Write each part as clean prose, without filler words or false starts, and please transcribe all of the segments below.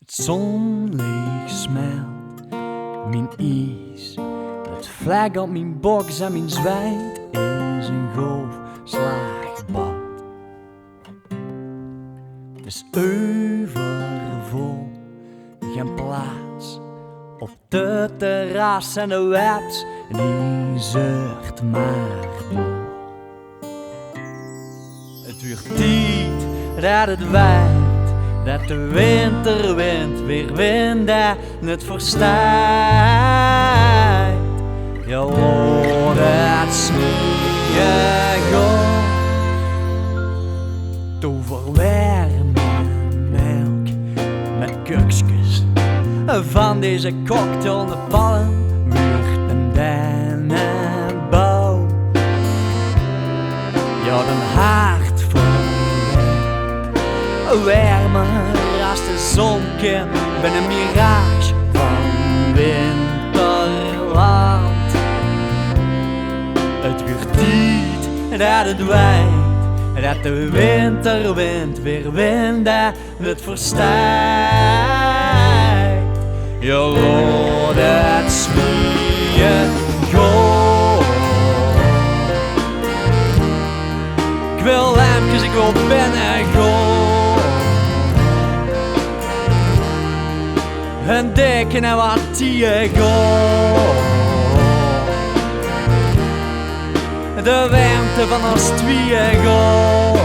Het zonlicht smelt, mijn ijs, het vlek op mijn box en mijn zwijt is een golfslagbad. Het is overvol, geen plaats op de terras en de webs die zucht maar door. Het wordt tijd dat het waait, dat de winterwind weer wint en het verstaat. Je hoort het smieën gaan, toverwarme melk met kuksjes van deze cocktail de palm, wordt een dennenbouw. Ja, een hart vol warmer als de zon komt, ben een mirage van winterland. Het wordt tijd dat het waait, dat de winterwind weer wint en het verstaat. Je hoort het smieën gaan. Ik wil lampjes, ik wil binnen gaan. En dikke en wat die gaan. De warmte van ons tweeën gaan.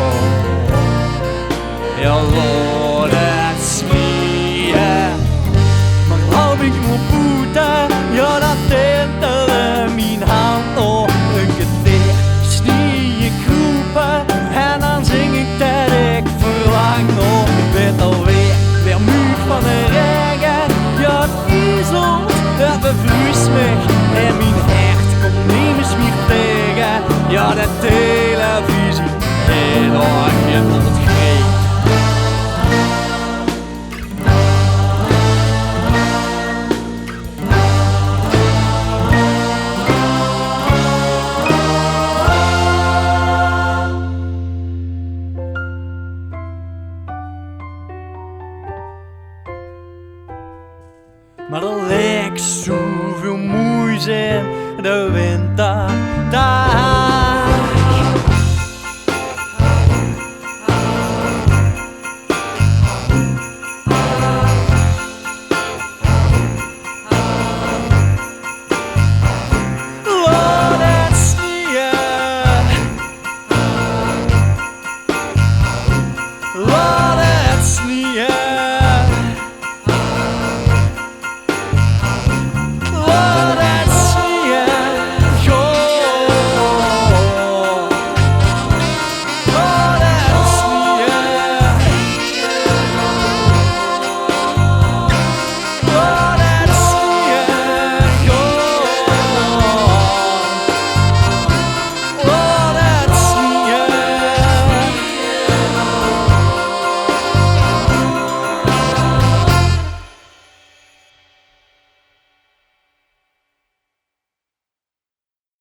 Je hoort het smieën. Maar hou ik moet boeten, ja dat tintelen mijn hand nog een keer. Snieën kroepen en dan zing ik dat ik verlang nog. Ik ben alweer weer moe van de regen. Ja het ijzelt, het bevloeist me en mijn hart komt niet meer tegen. Ja de televisie, heel lang je tot het greep. Maar er lijkt zoveel moeite in de winter.